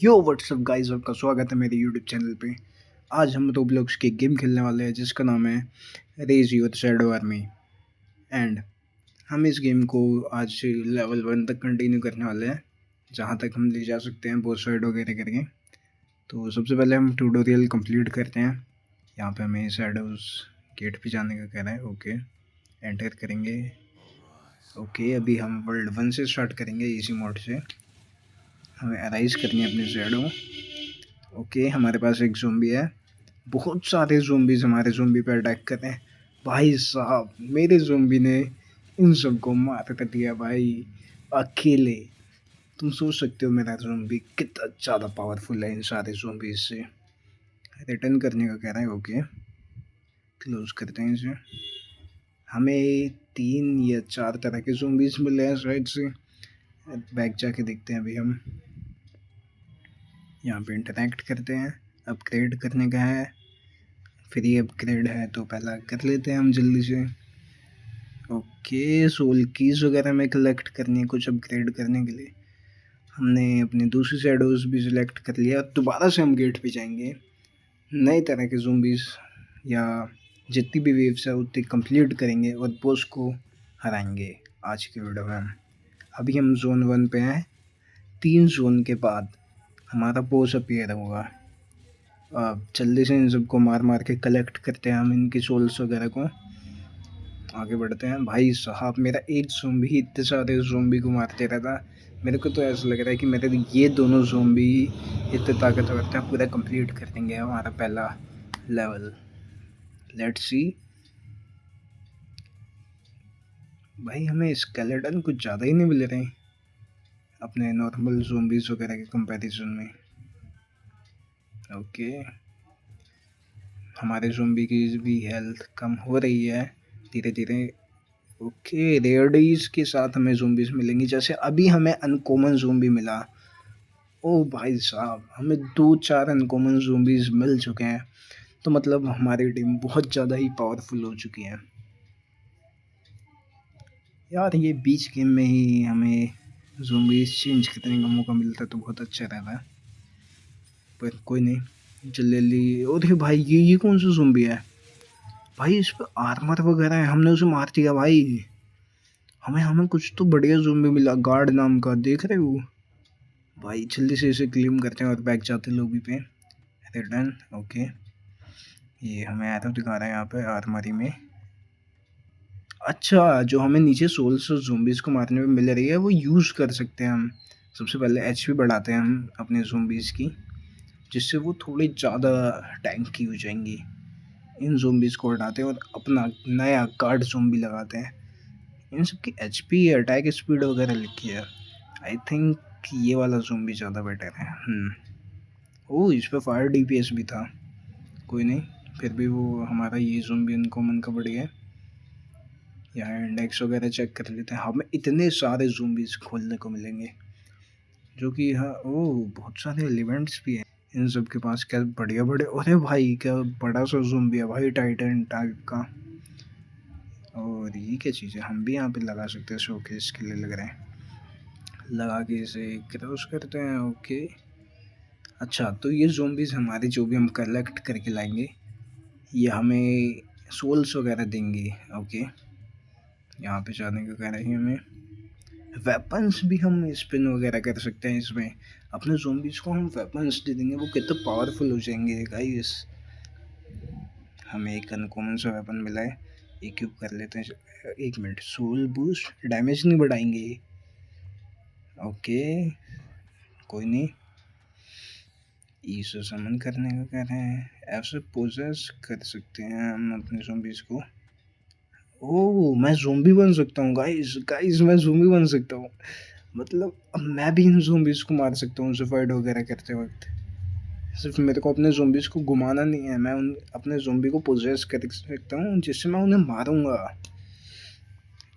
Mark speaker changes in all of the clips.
Speaker 1: यो WhatsApp guys, आपका स्वागत है मेरे यूट्यूब चैनल पे। आज हम रोब्लॉक्स की गेम खेलने वाले हैं जिसका नाम है raise your shadow army. And हम इस गेम को आज लेवल 1 तक कंटिन्यू करने वाले हैं, जहाँ तक हम ले जा सकते हैं बॉस फाइट वगैरह करके। तो सबसे पहले हम ट्यूटोरियल कंप्लीट करते हैं। यहाँ पे हमें शैडोज गेट पे जाने का कह रहा है। ओके, एंटर करेंगे। ओके, अभी हम वर्ल्ड 1 से स्टार्ट करेंगे, इसी मोड से। हमें अराइज करनी है अपनी शैडो। ओके, हमारे पास एक ज़ॉम्बी है। बहुत सारे ज़ॉम्बीज़ हमारे ज़ॉम्बी पे अटैक कर रहे हैं। भाई साहब, मेरे ज़ॉम्बी ने इन सबको मार कर दिया भाई, अकेले। तुम सोच सकते हो मेरा ज़ॉम्बी कितना ज़्यादा पावरफुल है इन सारे ज़ॉम्बीज़ से। रिटर्न करने का कह रहा है। ओके, क्लोज करते हैं इसे। हमें 3 या 4 तरह के ज़ॉम्बीज़ मिले हैं शायद से। बैक जाके देखते हैं अभी हम। यहाँ पे इंटरैक्ट करते हैं। अपग्रेड करने का है, फ्री अपग्रेड है तो पहला कर लेते हैं हम जल्दी से। ओके, सोल कीज वगैरह में कलेक्ट करनी है कुछ अपग्रेड करने के लिए। हमने अपनी दूसरी शैडोज भी सिलेक्ट कर लिया। दोबारा से हम गेट पे जाएंगे, नए तरह के ज़ॉम्बीज़ या जितनी भी वेव्स है उतनी कंप्लीट करेंगे और बॉस को हराएंगे आज के वीडियो में। अभी हम जोन 1 पे हैं। 3 जोन के बाद हमारा बॉस अपीयर होगा। जल्दी से इन सबको मार मार के कलेक्ट करते हैं हम इनकी सोल्स वगैरह को। आगे बढ़ते हैं। भाई साहब, मेरा एक ज़ॉम्बी इतने सारे ज़ॉम्बी को मारते रहता। मेरे को तो ऐसा लग रहा है कि मेरे ये दोनों ज़ॉम्बी इतने ताकतवर थे, पूरा कंप्लीट कर देंगे हमारा पहला लेवल। Let's see. भाई, हमें स्केलेटन कुछ ज़्यादा ही नहीं मिल रहे अपने नॉर्मल ज़ॉम्बीज़ वगैरह के कंपैरिजन में। ओके, हमारे ज़ॉम्बी की भी हेल्थ कम हो रही है धीरे धीरे। ओके, रेयरडीज के साथ हमें ज़ॉम्बीज़ मिलेंगी। जैसे अभी हमें अनकॉमन ज़ॉम्बी मिला। ओ भाई साहब, हमें 2-4 अनकॉमन ज़ॉम्बीज़ मिल चुके हैं। तो मतलब हमारी टीम बहुत ज़्यादा ही पावरफुल हो चुकी है यार। ये बीच गेम में ही हमें ज़ॉम्बीज़ चेंज करने का मौका मिलता तो बहुत अच्छा रहता, पर कोई नहीं, जल्दी। अरे भाई, ये कौन सा ज़ॉम्बी है भाई? इस पर आर्मर वगैरह है, हमने उसे मार दिया भाई। हमें हमें कुछ तो बढ़िया ज़ॉम्बी मिला, गार्ड नाम का, देख रहे हो भाई? जल्दी से इसे क्लेम करते हैं और बैक जाते लॉबी पे। रिटर्न। ओके, ये हमें आया था दिखा रहा है यहाँ पे आर्मरी में। अच्छा, जो हमें नीचे सोल्स और ज़ॉम्बीज़ को मारने में मिल रही है वो यूज़ कर सकते हैं हम। सबसे पहले एचपी बढ़ाते हैं हम अपने ज़ॉम्बीज़ की, जिससे वो थोड़ी ज़्यादा टैंक की हो जाएंगी। इन ज़ॉम्बीज़ को हटाते हैं और अपना नया गार्ड ज़ॉम्बी लगाते हैं। इन सब की एचपी, अटैक स्पीड वगैरह लिखी है। आई थिंक ये वाला ज़ॉम्बी ज़्यादा बेटर है। ओह, इस पर फायर डीपीएस भी था। कोई नहीं, फिर भी वो हमारा ये ज़ॉम्बी अनकॉमन का बढ़िया है। यहाँ इंडेक्स वगैरह चेक कर लेते हैं। हमें इतने सारे ज़ॉम्बीज़ खोलने को मिलेंगे, जो कि हाँ, ओह बहुत सारे एलिमेंट्स भी हैं इन सब के पास। क्या बढ़िया बड़े, अरे भाई क्या बड़ा सा ज़ॉम्बी है भाई, टाइटन टाइप का। और ये क्या चीज़ है, हम भी यहाँ पे लगा सकते हैं, शोकेस के लिए लग रहे हैं। लगा के इसे क्रॉस करते हैं। ओके, अच्छा, तो ये ज़ॉम्बीज़ हमारे जो भी हम कलेक्ट करके लाएंगे, ये हमें सोल्स वगैरह देंगे। ओके, यहाँ पे जाने का कह रहे हैं हमें। वेपन्स भी हम स्पिन वगैरह कर सकते हैं इसमें। अपने ज़ॉम्बीज़ को हम वेपन्स दे देंगे, वो कितना पावरफुल हो जाएंगे गाइस। हमें एक अनकॉमन सा वेपन मिला है, इक्विप कर लेते हैं। 1 मिनट, सोल बूस्ट, डैमेज नहीं बढ़ाएंगे। ओके, कोई नहीं, इसे समन करने का कह रहे हैं। ऐसे पोजेस कर सकते हैं हम अपने ज़ॉम्बीज़ को। ओह, मैं ज़ॉम्बी बन सकता हूँ गाइस। गाइस, मैं ज़ॉम्बी बन सकता हूँ। मतलब अब मैं भी इन ज़ॉम्बीज़ को मार सकता हूँ उनसे फाइट वगैरह करते वक्त। सिर्फ मेरे को अपने ज़ॉम्बीज़ को घुमाना नहीं है, मैं उन अपने ज़ॉम्बी को पोजेस कर सकता हूँ, जिससे मैं उन्हें मारूंगा।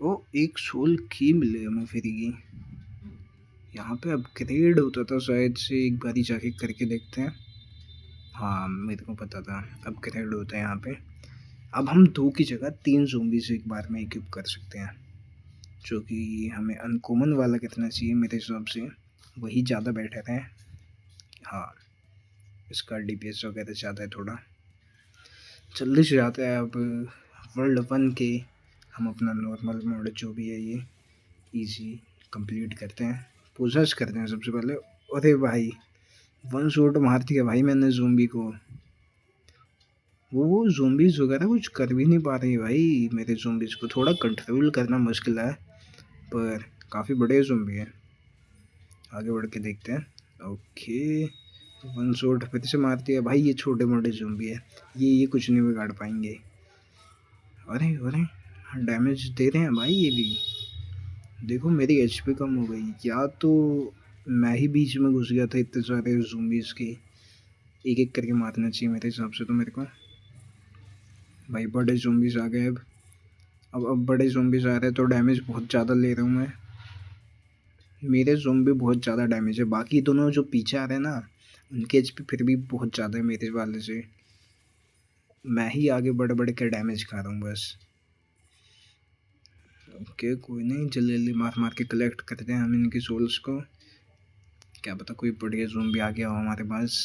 Speaker 1: वो एक सोल की मिले हमें फ्री की। यहाँ पे अपग्रेड होता था शायद से, एक बारी जाके करके देखते हैं। हाँ, मेरे को पता था अपग्रेड होता है यहाँ पे। अब हम 2 की जगह 3 ज़ॉम्बीज़ एक बार में इक्विप कर सकते हैं, जो कि हमें अनकॉमन वाला कितना चाहिए मेरे हिसाब से, वही ज़्यादा बेटर है। हाँ, इसका डीपीएस वगैरह ज़्यादा है थोड़ा। जल्दी से जाते हैं अब वर्ल्ड 1 के। हम अपना नॉर्मल मोड जो भी है ये इजी कंप्लीट करते हैं, पोजेस करते हैं सबसे पहले। अरे भाई, वन शॉट मार दिया भाई मैंने ज़ोंबी को। वो ज़ोंबीज़ वगैरह कुछ कर भी नहीं पा रही भाई मेरे ज़ोंबीज़ को। थोड़ा कंट्रोल करना मुश्किल है, पर काफ़ी बड़े ज़ोंबी हैं। आगे बढ़ के देखते हैं। ओके, वन शॉट फिर से मार दिया भाई। ये छोटे मोटे ज़ोंबी है, ये कुछ नहीं बिगाड़ पाएंगे। अरे अरे, डैमेज दे रहे हैं भाई ये भी। देखो मेरी एचपी कम हो गई, या तो मैं ही बीच में घुस गया था इतने सारे ज़ोंबीज़ के। एक एक करके मारना चाहिए मेरे हिसाब से तो मेरे को। भाई बड़े ज़ोंबीज़ आ गए अब बड़े ज़ोंबीज़ आ रहे हैं तो डैमेज बहुत ज़्यादा ले रहा हूँ मैं। मेरे ज़ोंबी बहुत ज़्यादा डैमेज है, बाकी दोनों जो पीछे आ रहे हैं ना उनके एचपी फिर भी बहुत ज़्यादा है मेरे वाले से। मैं ही आगे बड़े बड़े के डैमेज खा रहा हूँ बस। ओके, कोई नहीं, जल्दी जल्दी मार मार के कलेक्ट करते हैं हम इनकी सोल्स को। क्या पता कोई बढ़िया ज़ोंबी आ गया हो हमारे पास।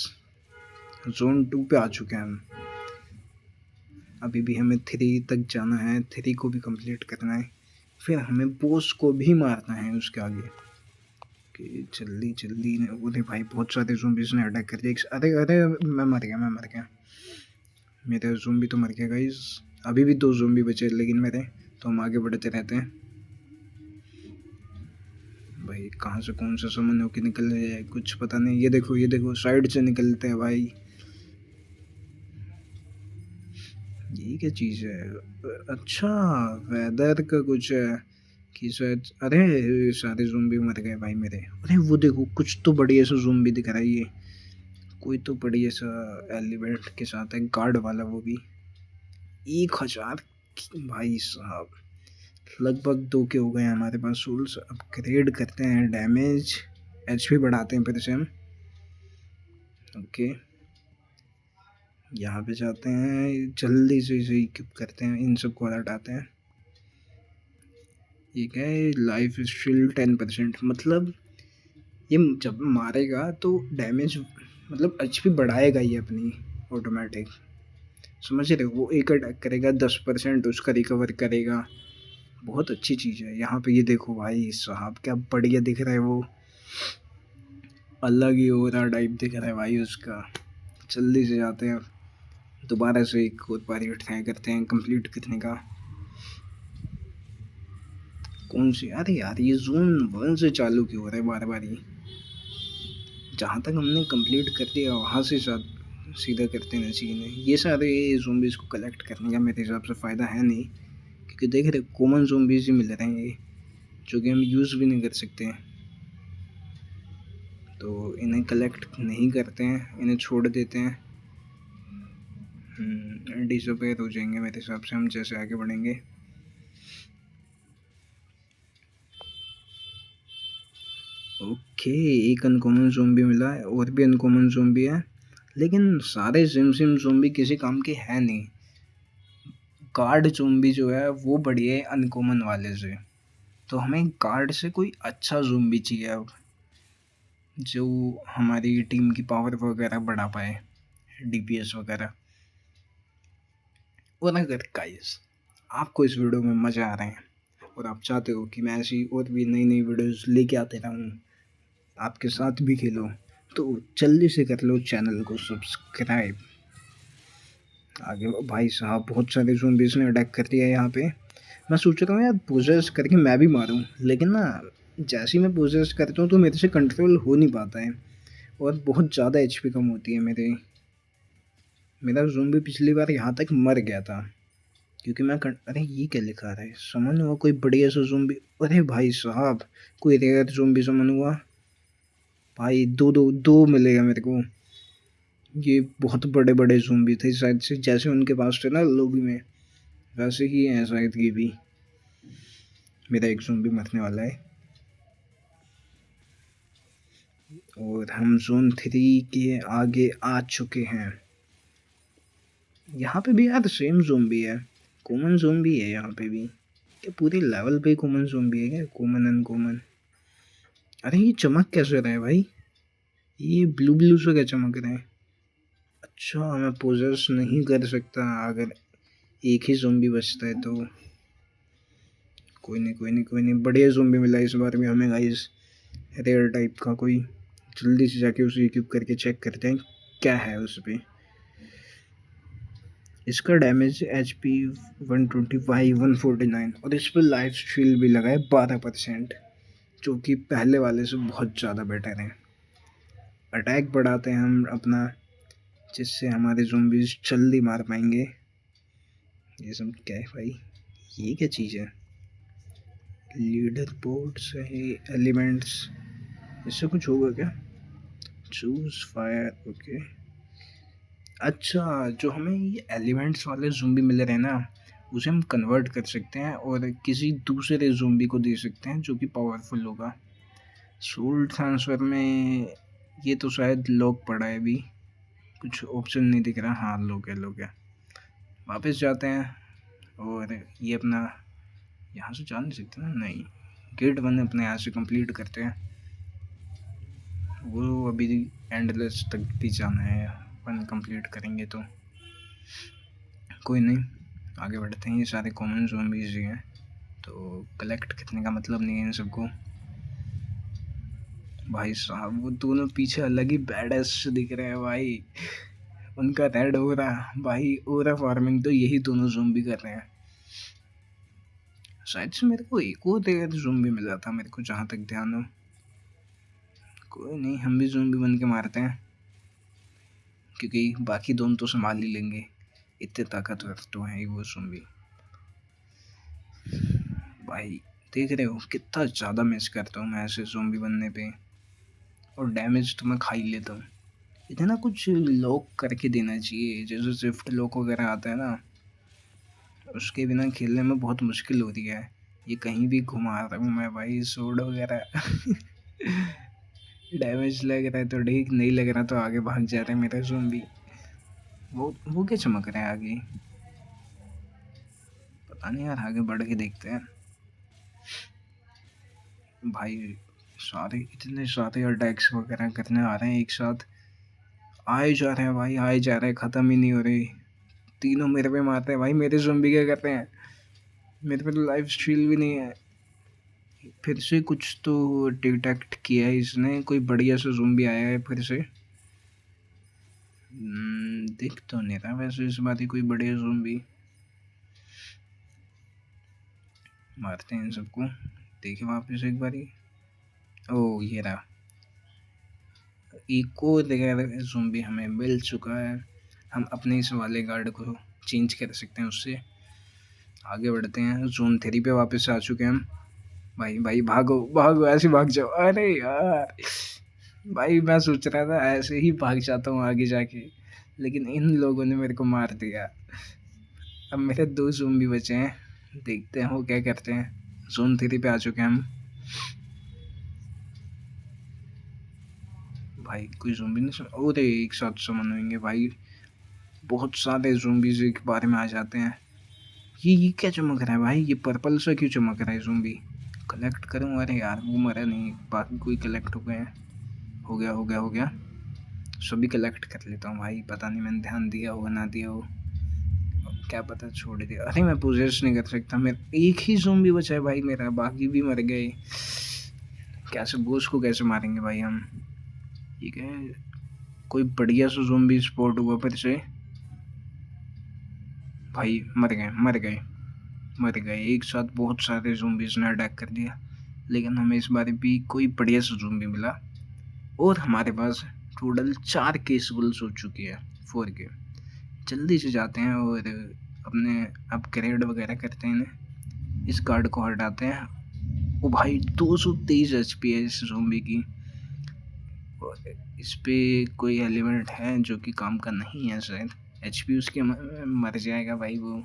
Speaker 1: जोन 2 पे आ चुके हैं हम। अभी भी हमें 3 तक जाना है, 3 को भी कंप्लीट करना है, फिर हमें बॉस को भी मारना है उसके आगे। कि जल्दी जल्दी। अरे भाई बहुत सारे ज़ोंबीज़ ने अटैक कर दिया। अरे अरे, मैं मर गया। मेरा ज़ोंबी तो मर गया गाइस। अभी भी 2 ज़ोंबी बचे लेकिन मेरे, तो हम आगे बढ़ते रहते हैं। भाई कहाँ से कौन सा समन होके निकल जाए कुछ पता नहीं। ये देखो साइड से निकलते हैं भाई। ये क्या चीज़ है? अच्छा, वेदर का कुछ है कि शायद। अरे सारे ज़ोंबी मर गए भाई मेरे। अरे वो देखो कुछ तो बढ़िया सा ज़ोंबी दिख रहा है ये। कोई तो बढ़िया सा एलिमेंट के साथ है, गार्ड वाला वो भी। 1000 भाई साहब, लगभग 2 के हो गए हमारे पास सोल्स। अपग्रेड करते हैं डैमेज, एचपी बढ़ाते हैं फिर से हम। ओके, यहाँ पे जाते हैं, जल्दी से इसे इक्विप करते हैं, इन सबको हटाते हैं। ठीक है, लाइफ शील्ड 10%, मतलब ये जब मारेगा तो डैमेज, मतलब एचपी बढ़ाएगा ये अपनी ऑटोमेटिक। समझ रहे हो? वो एक अटैक करेगा 10% उसका रिकवर करेगा। बहुत अच्छी चीज़ है। यहाँ पे ये देखो भाई साहब, क्या बढ़िया दिख रहा है वो। अलग ही हो रहा टाइप दिख रहा है भाई उसका। जल्दी से जाते हैं, दोबारा से एक और बारी ट्राई करते हैं कंप्लीट करने का। कौन सी? अरे यार ये जोन 1 से चालू क्यों हो रहा है बार बार ही। जहाँ तक हमने कंप्लीट कर दिया वहाँ से सीधा करते हैं सीन है। ये सारे ज़ोंबीज़ को कलेक्ट करने का मेरे हिसाब से फ़ायदा है नहीं, क्योंकि देख रहे कॉमन ज़ोंबीज़ ही मिल रहे हैं ये, जो कि हम यूज़ भी नहीं कर सकते हैं। तो इन्हें कलेक्ट नहीं करते हैं, इन्हें छोड़ देते हैं। डिसअपेयर हो जाएंगे मेरे हिसाब से हम जैसे आगे बढ़ेंगे। ओके, एक अनकॉमन ज़ोंबी मिला है, और भी अनकॉमन ज़ोंबी है, लेकिन सारे सिम ज़ोंबी किसी काम के है नहीं। गार्ड ज़ोंबी जो है वो बढ़िया है अनकॉमन वाले से। तो हमें गार्ड से कोई अच्छा ज़ोंबी चाहिए अब, जो हमारी टीम की पावर वगैरह बढ़ा पाए, डीपीएस वगैरह। और अगर गाइस आपको इस वीडियो में मज़ा आ रहा है और आप चाहते हो कि मैं ऐसी और भी नई नई वीडियोस लेके आते रहूँ, आपके साथ भी खेलो, तो जल्दी से कर लो चैनल को सब्सक्राइब। आगे भाई साहब बहुत सारे ज़ोंबीज़ ने अटैक कर दिया है यहाँ पे। मैं सोच रहा हूँ यार पोजेस करके मैं भी मारूँ, लेकिन ना जैसे ही मैं पोजेस करता हूँ तो मेरे से कंट्रोल हो नहीं पाता है, और बहुत ज़्यादा एचपी कम होती है मेरा ज़ोंबी पिछली बार यहाँ तक मर गया था, क्योंकि अरे ये क्या लिखा रहा है? समन हुआ कोई बढ़िया सा ज़ोंबी। अरे भाई साहब, कोई रेयर ज़ोंबी समन हुआ भाई। दो मिलेगा मेरे को। ये बहुत बड़े बड़े ज़ोंबी थे शायद से, जैसे उनके पास थे ना लॉबी में, वैसे ही है शायद ये भी। मेरा एक ज़ोंबी मरने वाला है, और हम जोन 3 के आगे आ चुके हैं। यहाँ पे भी यार सेम ज़ोंबी है, कॉमन ज़ोंबी है यहाँ पे भी। क्या पूरे लेवल पे कॉमन ज़ोंबी है क्या? Common uncommon. अरे ये चमक कैसे रहा है भाई? ये ब्लू ब्लू से क्या चमक रहे हैं? अच्छा, मैं पोजेस नहीं कर सकता अगर एक ही ज़ॉम्बी बचता है तो। कोई नहीं, कोई नहीं, कोई नहीं, बढ़िया ज़ॉम्बी मिला इस बार भी हमें गाइस, रेयर टाइप का कोई। जल्दी से जाके उसे इक्विप करके चेक करते हैं क्या है उस पे। इसका डैमेज HP 125 149 और इस पर लाइफ स्टील भी लगा है 12%, जो कि पहले वाले से बहुत ज़्यादा बेटर है। अटैक बढ़ाते हैं हम अपना, जिससे हमारे ज़ॉम्बीज़ जल्दी मार पाएंगे। ये सब क्या है भाई? ये क्या चीज़ है? लीडर बोर्ड से एलिमेंट्स, इससे कुछ होगा क्या? Choose fire, okay. अच्छा, जो हमें ये एलिमेंट्स वाले ज़ॉम्बी मिल रहे हैं ना, उसे हम कन्वर्ट कर सकते हैं और किसी दूसरे ज़ॉम्बी को दे सकते हैं जो कि पावरफुल होगा। सोल ट्रांसफ़र में ये तो शायद लॉक पड़ा है अभी, कुछ ऑप्शन नहीं दिख रहा। हाँ, लॉक है, लॉक है। वापस जाते हैं और ये अपना यहाँ से जा नहीं सकते ना? नहीं, गेट 1 अपने यहाँ से कंप्लीट करते हैं। वो अभी एंडलेस तक भी जाना है, अपन कंप्लीट करेंगे तो। कोई नहीं, आगे बढ़ते हैं। ये सारे कॉमन ज़ॉम्बीज़ ही हैं, तो कलेक्ट करने का मतलब नहीं है इन सबको। भाई साहब, वो दोनों पीछे अलग ही बैडएस दिख रहे हैं भाई। उनका रेड हो रहा भाई, ओरा फार्मिंग तो यही दोनों ज़ॉम्बी कर रहे हैं। शायद से मेरे को एक और रेयर ज़ॉम्बी मिला था, मेरे को जहाँ तक ध्यान हो। कोई नहीं, हम भी ज़ॉम्बी बन के मारते हैं, क्योंकि बाकी दोनों तो संभाल ही लेंगे, इतने ताकतवर तो हैं ही वो ज़ॉम्बी। भाई देख रहे हो कितना ज़्यादा मिस करता हूँ मैं ऐसे ज़ॉम्बी बनने पे, और डैमेज तो मैं खा ही लेता हूँ। इतना ना कुछ लॉक करके देना चाहिए, जैसे स्विफ्ट लॉक वगैरह आता है ना, उसके बिना खेलने में बहुत मुश्किल होती है। ये कहीं भी घुमा रहा हूँ मैं भाई, सोड वगैरह। डैमेज लग रहा है तो ठीक, नहीं लग रहा तो आगे भाग जा रहा है मेरा ज़ॉम्बी। वो क्या चमक रहा है आगे? पता नहीं यार, आगे बढ़ के देखते हैं। भाई सारे, इतने सारे अटैक्स वगैरह करने आ रहे हैं एक साथ, आए जा रहे हैं भाई, आए जा रहे हैं, ख़त्म ही नहीं हो रही। तीनों मेरे पे मारते हैं भाई, मेरे ज़ॉम्बी क्या कर रहे हैं? मेरे पे तो लाइफ स्टील भी नहीं है। फिर से कुछ तो डिटेक्ट किया है इसने, कोई बढ़िया सा ज़ॉम्बी आया है फिर से। दिख तो नहीं रहा वैसे इस बात ही कोई बढ़िया ज़ॉम्बी। मारते हैं इन सबको, देखे वापस एक बारी। ओ ये रहा, एक और ज़ॉम्बी हमें मिल चुका है। हम अपने इस वाले गार्ड को चेंज कर सकते हैं उससे। आगे बढ़ते हैं, ज़ोन 3 पे वापस आ चुके हैं हम। भाई भाई भागो भागो, ऐसे भाग जाओ। अरे यार भाई, मैं सोच रहा था ऐसे ही भाग जाता हूँ आगे जाके, लेकिन इन लोगों ने मेरे को मार दिया। अब मेरे 2 ज़ॉम्बी बचे हैं, देखते हैं वो क्या करते हैं। ज़ोन 3 पे आ चुके हैं हम। भाई कोई ज़ॉम्बी नहीं अरे एक साथ समन होंगे भाई, बहुत सारे ज़ॉम्बीज़ एक बार में आ जाते हैं। ये क्या चमक रहा है भाई? ये पर्पल सा क्यों चमक रहा है ज़ॉम्बी? कलेक्ट करूँ? अरे यार वो मरा नहीं, बाकी कोई कलेक्ट हो गए हैं। हो गया, हो गया, हो गया। सभी कलेक्ट कर लेता हूँ भाई, पता नहीं मैंने ध्यान दिया हो ना दिया हो, क्या पता छोड़ दिया। अरे मैं पोजेस नहीं कर सकता, मेरा एक ही ज़ॉम्बी बचा है भाई मेरा, बाकी भी मर गए। कैसे बॉस को कैसे मारेंगे भाई हम? ठीक है, कोई बढ़िया सा ज़ॉम्बी स्पॉट हुआ फिर से। भाई मर गए, मर गए, मर गए एक साथ, बहुत सारे ज़ॉम्बीज़ ने अटैक कर दिया। लेकिन हमें इस बार भी कोई बढ़िया सा ज़ॉम्बी मिला, और हमारे पास टोटल 4 केसेबल्स हो चुकी है, 4 के। जल्दी से जाते हैं और अपने अपग्रेड वगैरह करते हैं इन्हें। इस कार्ड को हटाते हैं। ओ भाई 223 HP है इस ज़ॉम्बी की। इस पे कोई एलिमेंट है जो कि काम का नहीं है शायद। HP उसके मर जाएगा भाई वो।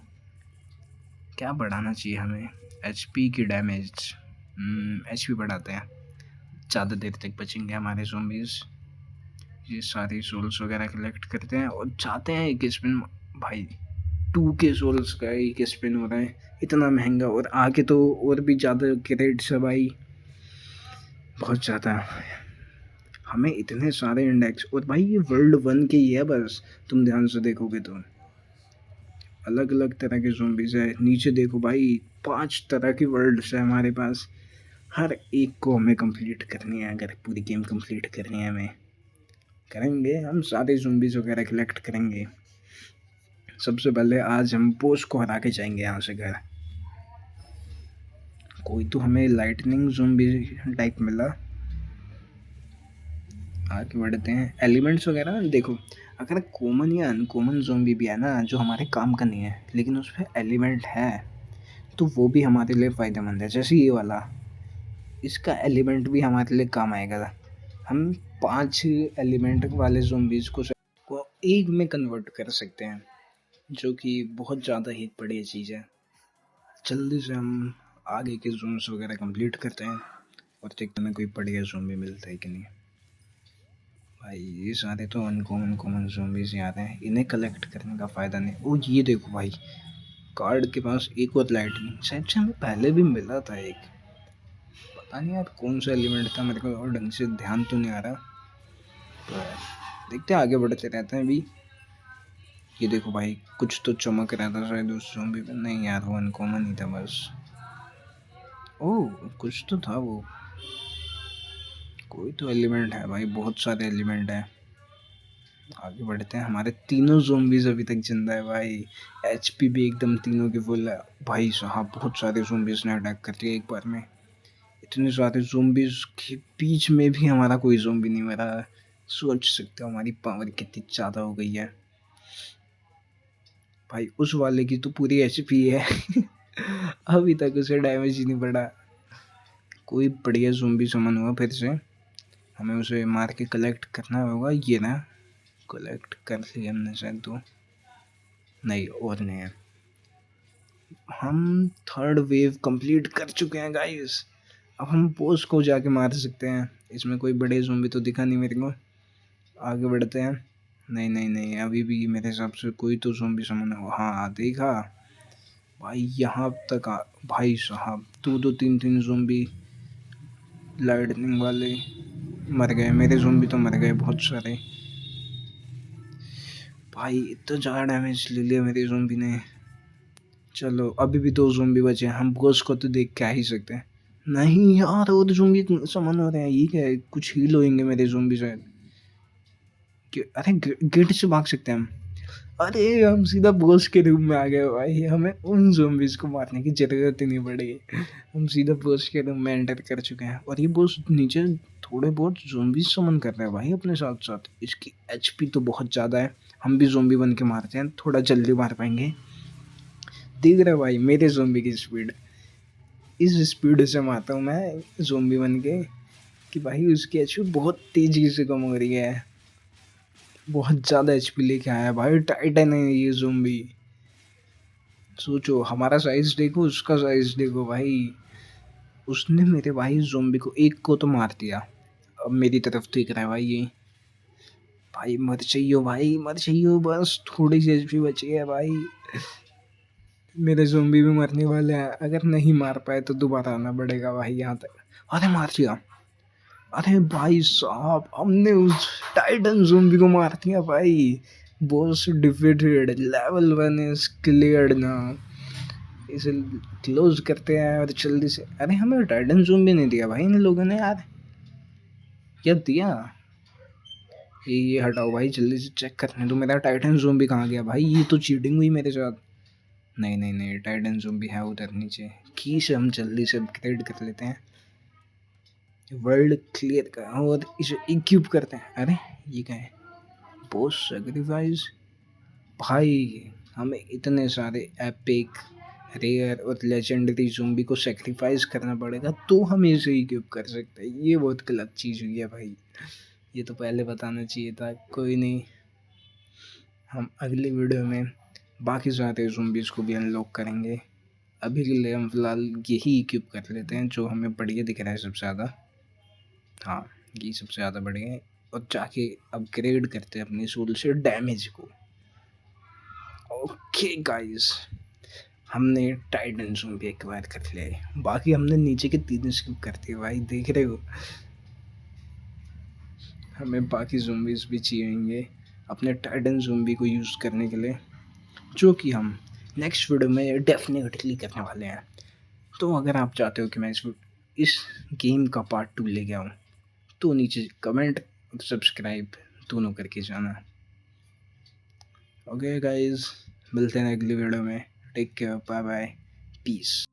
Speaker 1: क्या बढ़ाना चाहिए हमें? HP की डैमेज, HP बढ़ाते हैं, ज़्यादा देर तक बचेंगे हमारे ज़ॉम्बीज़। ये सारी सोल्स वगैरह कलेक्ट करते हैं और चाहते हैं एक स्पिन। भाई 2 के सोल्स का एक स्पिन हो रहा है, इतना महंगा, और आगे तो और भी ज़्यादा क्रेडिट्स है भाई, बहुत ज़्यादा। हमें इतने सारे इंडेक्स, और भाई ये वर्ल्ड 1 के ही है बस, तुम ध्यान से देखोगे तो। अलग अलग तरह के ज़ॉम्बीज़ है, नीचे देखो भाई 5 तरह की वर्ल्ड्स है हमारे पास। हर एक को हमें कंप्लीट करनी है, अगर पूरी गेम कंप्लीट करनी है हमें। करेंगे हम, सारे ज़ॉम्बीज़ वगैरह कलेक्ट करेंगे। सबसे पहले आज हम बोस को हरा के जाएंगे यहाँ से घर। कोई तो हमें लाइटनिंग ज़ॉम्बी टाइप मिला। आगे बढ़ते हैं। एलिमेंट्स वगैरह देखो, अगर कॉमन या अनकॉमन ज़ॉम्बी भी है ना जो हमारे काम का नहीं है, लेकिन उसमें एलिमेंट है, तो वो भी हमारे लिए फ़ायदेमंद है। जैसे ये वाला, इसका एलिमेंट भी हमारे लिए काम आएगा। हम 5 एलिमेंट वाले ज़ॉम्बीज़ को एक में कन्वर्ट कर सकते हैं, जो कि बहुत ज़्यादा ही बढ़िया चीज़ है। जल्दी से हम आगे के ज़ोन्स वगैरह कंप्लीट करते हैं और देखते हैं कोई बढ़िया ज़ॉम्बी मिलता है कि नहीं। भाई ये सारे तो अनकॉमन ज़ॉम्बीज़ यहाँ हैं, इन्हें कलेक्ट करने का फ़ायदा नहीं। ओ ये देखो भाई, कार्ड के पास एक और लाइटनिंग, शायद से हमें पहले भी मिला था एक, पता नहीं यार कौन सा एलिमेंट था, मेरे को और ढंग से ध्यान तो नहीं आ रहा। तो देखते हैं, आगे बढ़ते रहते हैं अभी। ये देखो भाई, कुछ तो चमक रहा था शायद उस ज़ॉम्बी पे। नहीं यार, वो अनकॉमन ही था बस। ओह कुछ तो था वो, कोई तो एलिमेंट है भाई, बहुत सारे एलिमेंट हैं। आगे बढ़ते हैं। हमारे तीनों ज़ॉम्बीज़ अभी तक जिंदा है भाई, एचपी भी एकदम तीनों की फुल है। भाई साहब बहुत सारे ज़ॉम्बीज़ ने अटैक कर दिया एक बार में। इतने सारे ज़ॉम्बीज़ के बीच में भी हमारा कोई ज़ॉम्बी नहीं मरा। सोच सकते हो हमारी पावर कितनी ज़्यादा हो गई है। भाई उस वाले की तो पूरी एचपी है अभी तक उसे डैमेज ही नहीं पड़ा। कोई बढ़िया ज़ॉम्बी समन हुआ फिर से, हमें उसे मार के कलेक्ट करना होगा। ये ना कलेक्ट कर लिया हमने शायद, तो नहीं और नहीं है। हम 3rd वेव कंप्लीट कर चुके हैं गाइस। अब हम बोस को जाके मार सकते हैं। इसमें कोई बड़े ज़ॉम्बी तो दिखा नहीं मेरे को। आगे बढ़ते हैं। नहीं नहीं नहीं, अभी भी मेरे हिसाब से कोई तो ज़ॉम्बी समन हो। हाँ देखा भाई, यहाँ तक भाई साहब 2-2 3-3 ज़ॉम्बी लाइटनिंग वाले मर गए। मेरे ज़ॉम्बी तो मर गए बहुत सारे। भाई इतना ज़्यादा डैमेज ले लिया मेरे ज़ॉम्बी ने। चलो अभी भी 2 ज़ॉम्बी बचे हैं, हम बोस को तो देख के आ ही सकते हैं। नहीं यार, वो तो ज़ॉम्बी समन हो रहे हैं। ये क्या है, कुछ हील होंगे मेरे ज़ॉम्बी शायद। अरे गेट से भाग सकते हैं हम। अरे हम सीधा बॉस के रूम में आ गए भाई, हमें उन ज़ॉम्बीज़ को मारने की ज़रूरत ही नहीं पड़ेगी। हम सीधा बॉस के रूम में एंटर कर चुके हैं, और ये बॉस नीचे थोड़े बहुत ज़ॉम्बीज़ समन कर रहे हैं भाई अपने साथ साथ। इसकी एचपी तो बहुत ज़्यादा है। हम भी ज़ॉम्बी बन के मारते हैं, थोड़ा जल्दी मार पाएंगे। देख रहे भाई मेरे ज़ॉम्बी की स्पीड, इस स्पीड से मारता हूँ मैं ज़ॉम्बी बन के कि भाई उसकी एचपी बहुत तेज़ी से कम हो रही है। बहुत ज़्यादा एचपी लेके आया भाई, टाइटन है ये ज़ॉम्बी। सोचो हमारा साइज देखो, उसका साइज देखो भाई। उसने मेरे भाई ज़ॉम्बी को एक को तो मार दिया, अब मेरी तरफ देख रहा है भाई ये। भाई मर चाहिए भाई, मर चाहिए, बस थोड़ी सी एचपी बची है भाई। मेरे ज़ॉम्बी भी मरने वाले हैं, अगर नहीं मार पाए तो दोबारा आना पड़ेगा भाई यहाँ तक। अरे मार दिया। अरे भाई साहब, हमने उस टाइटन ज़ॉम्बी को मार दिया भाई। Boss defeated, level 1 is cleared now. इसे क्लोज करते हैं और जल्दी से। अरे हमें टाइटन ज़ॉम्बी नहीं दिया भाई इन लोगों ने यार, क्या दिया। ये हटाओ भाई, जल्दी से चेक करने दो मेरा टाइटन ज़ॉम्बी कहाँ गया भाई। ये तो चीटिंग हुई मेरे साथ। नहीं नहीं नहीं, टाइटन ज़ॉम्बी है उधर नीचे। की से हम जल्दी से अपग्रेड कर लेते हैं, वर्ल्ड क्लियर का, और इसे इक्विप करते हैं। अरे ये क्या है, बॉस सैक्रिफाइस। भाई हमें इतने सारे एपिक, रेयर और लेजेंडरी ज़ॉम्बी को सेक्रीफाइस करना पड़ेगा तो हम इसे इक्विप कर सकते हैं। ये बहुत गलत चीज़ हुई है भाई, ये तो पहले बताना चाहिए था। कोई नहीं, हम अगली वीडियो में बाकी सारे ज़ॉम्बीज़ को भी अनलॉक करेंगे। अभी के लिए हम फिलहाल यही इक्विप कर लेते हैं जो हमें बढ़िया दिख रहा है सबसे ज़्यादा। हाँ ये सबसे ज़्यादा बढ़िया है, और जाके अपग्रेड करते हैं अपनी सोल से डैमेज को। ओके गाइस, हमने टाइटन ज़ॉम्बी एक्वायर कर लिया है, बाकी हमने नीचे के 3 स्किप कर दिए भाई, देख रहे हो। हमें बाकी ज़ॉम्बीज़ भी चाहिए अपने टाइटन ज़ॉम्बी को यूज़ करने के लिए, जो कि हम नेक्स्ट वीडियो में डेफ़िनेटली करने वाले हैं। तो अगर आप चाहते हो कि मैं इस गेम का पार्ट 2 लेके आऊँ, तो नीचे कमेंट और सब्सक्राइब दोनों करके जाना। ओके गाइज़, मिलते हैं अगली वीडियो में। Take care, bye bye, piece.